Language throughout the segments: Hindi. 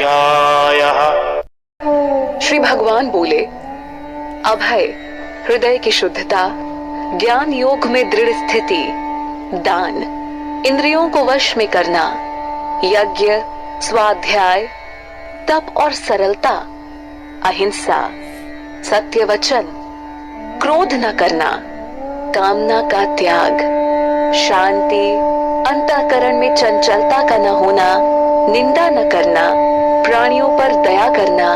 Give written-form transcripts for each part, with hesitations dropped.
स्वाध्यायः। श्री भगवान बोले, अभय, हृदय की शुद्धता, ज्ञान योग में दृढ़ स्थिति, दान, इंद्रियों को वश में करना, यज्ञ, स्वाध्याय, तप और सरलता, अहिंसा, सत्य वचन, क्रोध न करना, कामना का त्याग, शांति, अंतःकरण में चंचलता का न होना, निंदा न करना, प्राणियों पर दया करना,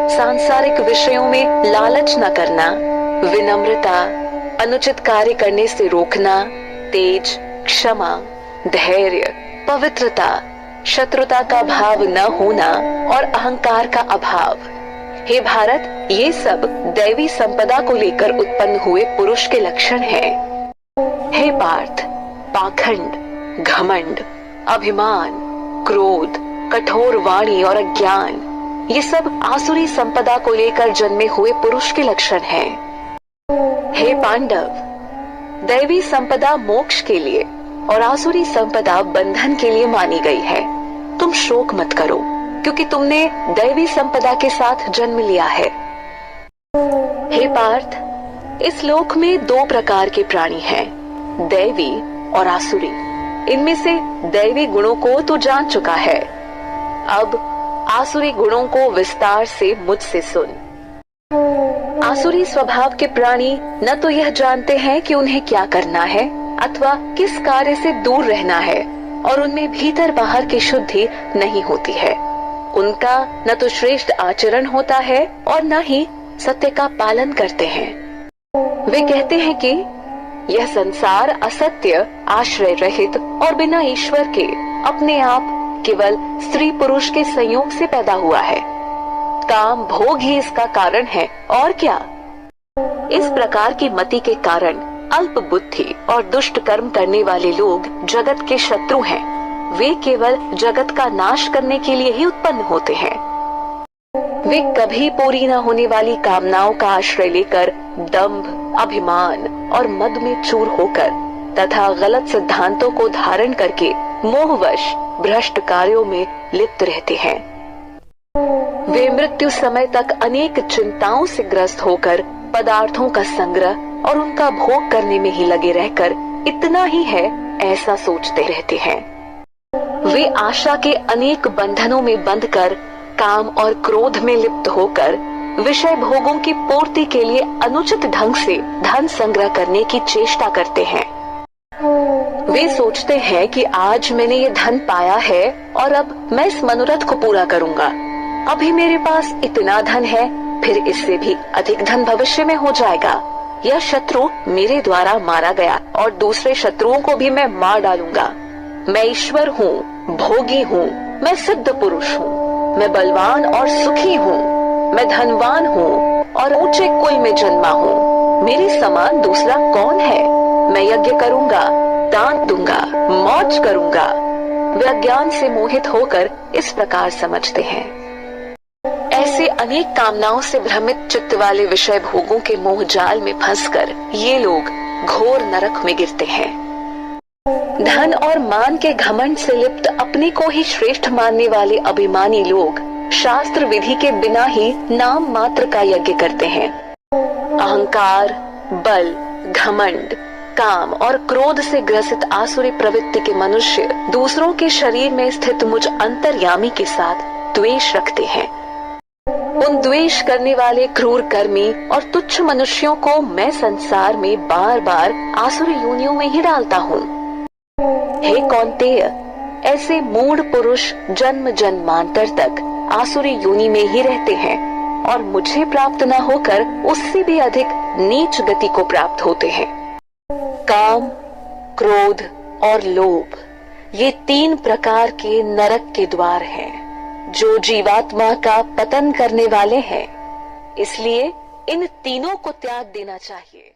सांसारिक विषयों में लालच न करना, विनम्रता, अनुचित कार्य करने से रोकना, तेज, क्षमा, धैर्य, पवित्रता, शत्रुता का भाव न होना और अहंकार का अभाव। हे भारत, ये सब दैवी संपदा को लेकर उत्पन्न हुए पुरुष के लक्षण हैं। हे पार्थ, पाखंड, घमंड, अभिमान, क्रोध, कठोर वाणी और अज्ञान, ये सब आसुरी संपदा को लेकर जन्मे हुए पुरुष के लक्षण हैं। हे पांडव, दैवी संपदा मोक्ष के लिए और आसुरी संपदा बंधन के लिए मानी गई है। तुम शोक मत करो, क्योंकि तुमने दैवी संपदा के साथ जन्म लिया है। हे पार्थ, इस लोक में दो प्रकार के प्राणी हैं, दैवी और आसुरी। इनमें से दैवी गुणों को तू जान चुका है, अब आसुरी गुणों को विस्तार से मुझसे सुन। आसुरी स्वभाव के प्राणी न तो यह जानते हैं कि उन्हें क्या करना है अथवा किस कार्य से दूर रहना है, और उनमें भीतर बाहर की शुद्धि नहीं होती है। उनका न तो श्रेष्ठ आचरण होता है और न ही सत्य का पालन करते हैं। वे कहते हैं कि यह संसार असत्य, आश्रय रहित और बिना ईश्वर के अपने आप केवल स्त्री पुरुष के संयोग से पैदा हुआ है। काम भोग ही इसका कारण है, और क्या। इस प्रकार की मति के कारण अल्प बुद्धि और दुष्ट कर्म करने वाले लोग जगत के शत्रु हैं। वे केवल जगत का नाश करने के लिए ही उत्पन्न होते हैं। वे कभी पूरी न होने वाली कामनाओं का आश्रय लेकर दंभ, अभिमान और मद में चूर होकर तथा गलत सिद्धांतों को धारण करके मोहवश भ्रष्ट कार्यों में लिप्त रहते हैं। वे मृत्यु समय तक अनेक चिंताओं से ग्रस्त होकर पदार्थों का संग्रह और उनका भोग करने में ही लगे रहकर इतना ही है ऐसा सोचते रहते हैं। वे आशा के अनेक बंधनों में बंधकर काम और क्रोध में लिप्त होकर विषय भोगों की पूर्ति के लिए अनुचित ढंग से धन संग्रह करने की चेष्टा करते हैं। वे सोचते हैं कि आज मैंने ये धन पाया है और अब मैं इस मनोरथ को पूरा करूंगा। अभी मेरे पास इतना धन है, फिर इससे भी अधिक धन भविष्य में हो जाएगा। यह शत्रु मेरे द्वारा मारा गया और दूसरे शत्रुओं को भी मैं मार डालूंगा। मैं ईश्वर हूँ, भोगी हूँ, मैं सिद्ध पुरुष हूँ, मैं बलवान और सुखी हूँ, मैं धनवान हूँ और ऊंचे कुल में जन्मा हूँ। मेरे समान दूसरा कौन है। मैं यज्ञ करूंगा, दान दूंगा, मौज करूंगा। वे अज्ञान से मोहित होकर इस प्रकार समझते हैं। ऐसे अनेक कामनाओं से भ्रमित चित्त वाले विषय भोगों के मोह जाल में फंसकर ये लोग घोर नरक में गिरते हैं। धन और मान के घमंड से लिप्त अपने को ही श्रेष्ठ मानने वाले अभिमानी लोग शास्त्र विधि के बिना ही नाम मात्र का यज्ञ करते हैं। अहंकार, बल, घमंड, काम और क्रोध से ग्रसित आसुरी प्रवृत्ति के मनुष्य दूसरों के शरीर में स्थित मुझ अंतर्यामी के साथ द्वेष रखते हैं। उन द्वेष करने वाले क्रूर कर्मी और तुच्छ मनुष्यों को मैं संसार में बार बार आसुरी योनियों में ही डालता हूँ। हे कौन्तेय, ऐसे मूढ़ पुरुष जन्म जन्मांतर तक आसुरी योनि में ही रहते हैं और मुझे प्राप्त न होकर उससे भी अधिक नीच गति को प्राप्त होते हैं। काम, क्रोध और लोभ, ये तीन प्रकार के नरक के द्वार हैं जो जीवात्मा का पतन करने वाले हैं। इसलिए इन तीनों को त्याग देना चाहिए।